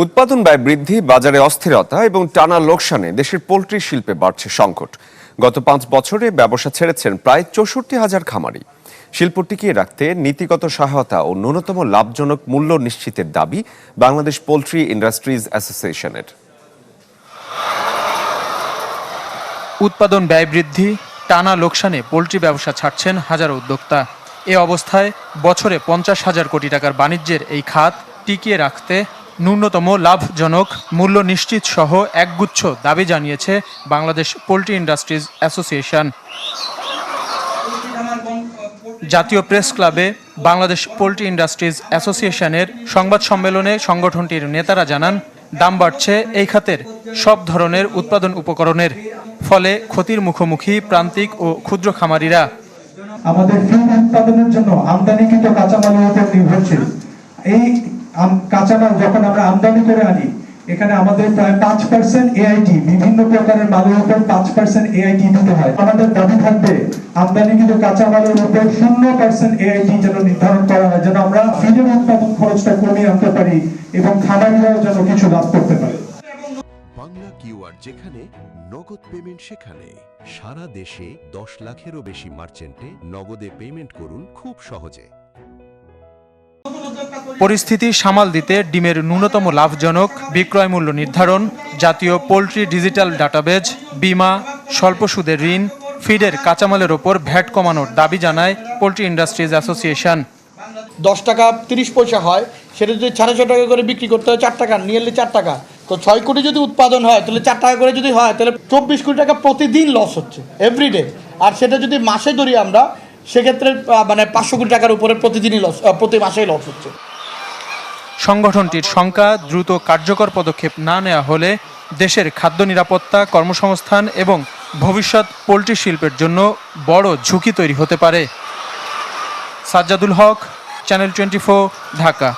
উৎপাদন ব্যয় বৃদ্ধি, বাজারে অস্থিরতা এবং টানা লোকসানে দেশের পোল্ট্রি শিল্পে বাড়ছে সংকট। গত 5 বছরে ব্যবসা ছেড়েছেন প্রায় 64,000 খামারি। শিল্প টিকিয়ে রাখতে নীতিগত সহায়তা ও ন্যূনতম লাভজনক মূল্য নিশ্চিতের দাবি বাংলাদেশ পোল্ট্রি ইন্ডাস্ট্রিজ অ্যাসোসিয়েশনের। উৎপাদন ব্যয় বৃদ্ধি, টানা লোকসানে পোল্ট্রি ব্যবসা ছাড়ছেন হাজারো উদ্যোক্তা। এ অবস্থায় বছরে 50,000 কোটি টাকার বাণিজ্যের এই খাত টিকিয়ে রাখতে ন্যূনতম লাভজনক মূল্য নিশ্চিত সহ একগুচ্ছ দাবি জানিয়েছে বাংলাদেশ পোল্ট্রি ইন্ডাস্ট্রিজ অ্যাসোসিয়েশন। জাতীয় প্রেস ক্লাবে বাংলাদেশ পোল্ট্রি ইন্ডাস্ট্রিজ অ্যাসোসিয়েশনের সংবাদ সম্মেলনে সংগঠনটির নেতারা জানান, দাম বাড়ছে এই খাতের সব ধরনের উৎপাদন উপকরণের, ফলে ক্ষতির মুখোমুখি প্রান্তিক ও ক্ষুদ্র খামারিরা। আমাদের ফিড উৎপাদনের জন্য আমদানিকৃত কাঁচামালের উপর নির্ভরশীল। এই কাঁচামাল যখন আমরা আমদানি করে আনি, এখানে আমাদের প্রায় 5% এআইটি, বিভিন্ন প্রকারের মালের উপর 5% এআইটি দিতে হয়। আমাদের দাবি থাকবে আমদানিকৃত কাঁচামালের উপর 0% এআইটি যেন নির্ধারণ করা হয়, যেন আমরা ফিডের উৎপাদন খরচটা কমিয়ে আনতে পারি এবং খামারিরাও যেন কিছু লাভ করতে পারে। বাংলা কিউআর, যেখানে নগদ পেমেন্ট সেখানে। সারা দেশে 10 লাখেরও বেশি মার্চেন্টে নগদে পেমেন্ট করুন খুব সহজে। পরিস্থিতি সামাল দিতে ডিমের ন্যূনতম লাভজনক বিক্রয় মূল্য নির্ধারণ, জাতীয় পোল্ট্রি ডিজিটাল ডাটাবেজ, বীমা, স্বল্প সুদের ঋণ, ফিডের কাঁচামালের ওপর ভ্যাট কমানোর দাবি জানায় পোল্ট্রি ইন্ডাস্ট্রিজ অ্যাসোসিয়েশন। 10 টাকা 30 পয়সা হয়, সেটা যদি 650 টাকা করে বিক্রি করতে হয় 4 টাকা, নিয়ারলি 4 টাকা, তো 6 কোটি যদি উৎপাদন হয় তাহলে 4 টাকা করে যদি হয় তাহলে 24 কোটি টাকা প্রতিদিন লস হচ্ছে, এভরিডে। আর সেটা যদি মাসে ধরি আমরা, সেক্ষেত্রে মানে 500 কোটি টাকার উপরে প্রতিদিনই লস, প্রতি মাসেই লস হচ্ছে। সংগঠনটির শঙ্কা, দ্রুত কার্যকর পদক্ষেপ না নেওয়া হলে দেশের খাদ্য নিরাপত্তা, কর্মসংস্থান এবং ভবিষ্যৎ পোল্ট্রি শিল্পের জন্য বড় ঝুঁকি তৈরি হতে পারে। সাজ্জাদুল হক, চ্যানেল 24, ঢাকা।